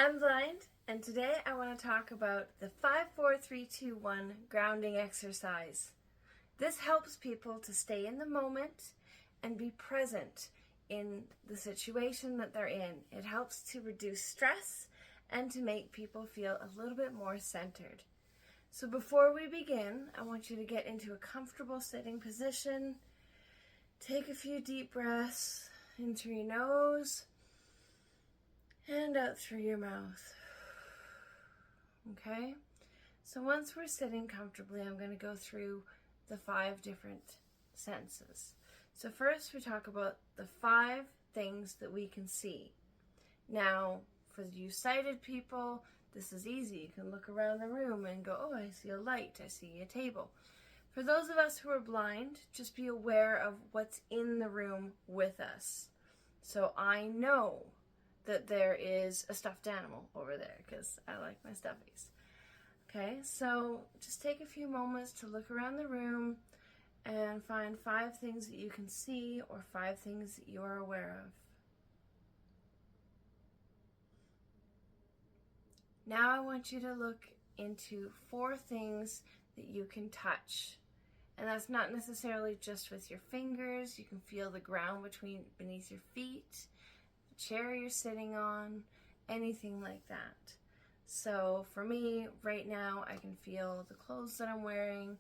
I'm Blind, and today I want to talk about the 5-4-3-2-1 grounding exercise. This helps people to stay in the moment and be present in the situation that they're in. It helps to reduce stress and to make people feel a little bit more centered. So before we begin, I want you to get into a comfortable sitting position. Take a few deep breaths in through your nose and out through your mouth. Okay? So once we're sitting comfortably, I'm going to go through the 5 different senses. So first we talk about the 5 things that we can see. Now, for you sighted people, this is easy. You can look around the room and go, oh, I see a light, I see a table. For those of us who are blind, just be aware of what's in the room with us. So I know that there is a stuffed animal over there because I like my stuffies. Okay, so just take a few moments to look around the room and find 5 things that you can see or 5 things that you are aware of. Now I want you to look into 4 things that you can touch. And that's not necessarily just with your fingers. You can feel the ground beneath your feet, the chair you're sitting on, anything like that. So for me, right now, I can feel the clothes that I'm wearing,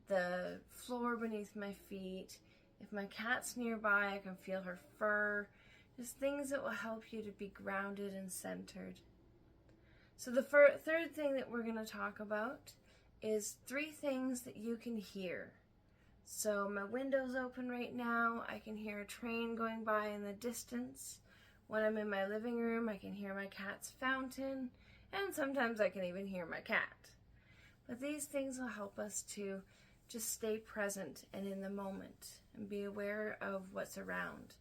the floor beneath my feet. If my cat's nearby, I can feel her fur. Just things that will help you to be grounded and centered. So the third thing that we're going to talk about is 3 things that you can hear. So my window's open right now. I can hear a train going by in the distance. When I'm in my living room, I can hear my cat's fountain, and sometimes I can even hear my cat. But these things will help us to just stay present and in the moment and be aware of what's around.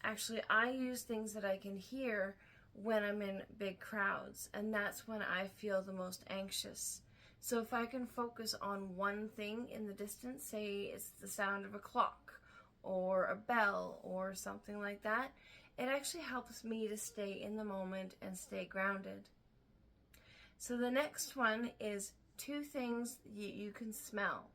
Actually, I use things that I can hear when I'm in big crowds, and that's when I feel the most anxious. So if I can focus on one thing in the distance, say it's the sound of a clock or a bell or something like that, it actually helps me to stay in the moment and stay grounded. So the next one is 2 things you can smell.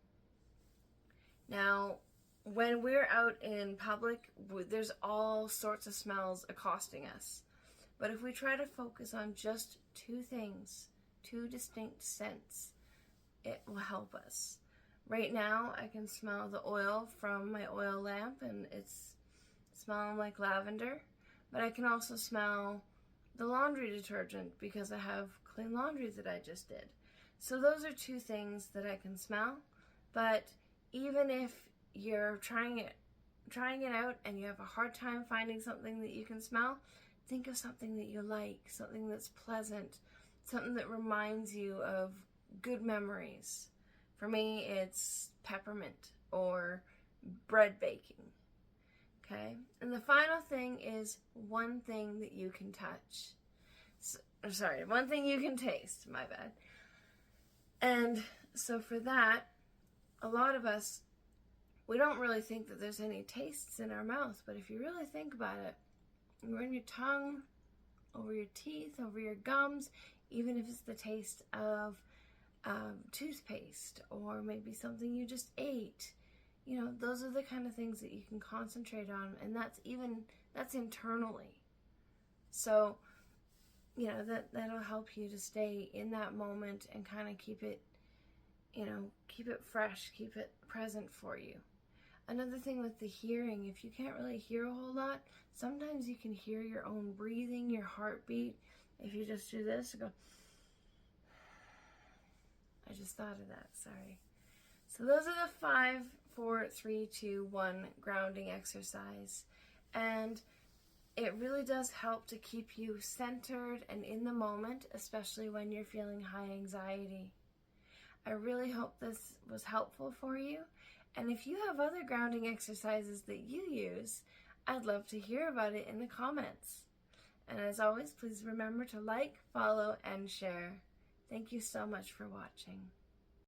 Now, when we're out in public, there's all sorts of smells accosting us. But if we try to focus on just 2 things, 2 distinct scents, it will help us. Right now, I can smell the oil from my oil lamp, and it's smelling like lavender. But I can also smell the laundry detergent because I have clean laundry that I just did. So those are 2 things that I can smell. But even if you're trying it out and you have a hard time finding something that you can smell, think of something that you like, something that's pleasant, something that reminds you of good memories. For me, it's peppermint or bread baking. Okay? And the final thing is 1 thing that you can touch. 1 thing you can taste, my bad. And so for that, a lot of us, we don't really think that there's any tastes in our mouth, but if you really think about it, you run your tongue over your teeth, over your gums, even if it's the taste of toothpaste or maybe something you just ate. You know, those are the kind of things that you can concentrate on, and that's internally. So, you know, that'll help you to stay in that moment and kind of keep it fresh, keep it present for you. Another thing with the hearing, if you can't really hear a whole lot, sometimes you can hear your own breathing, your heartbeat. If you just do this, go. I just thought of that, sorry. So those are the 5-4-3-2-1 grounding exercise. And it really does help to keep you centered and in the moment, especially when you're feeling high anxiety. I really hope this was helpful for you. And if you have other grounding exercises that you use, I'd love to hear about it in the comments. And as always, please remember to like, follow, and share. Thank you so much for watching.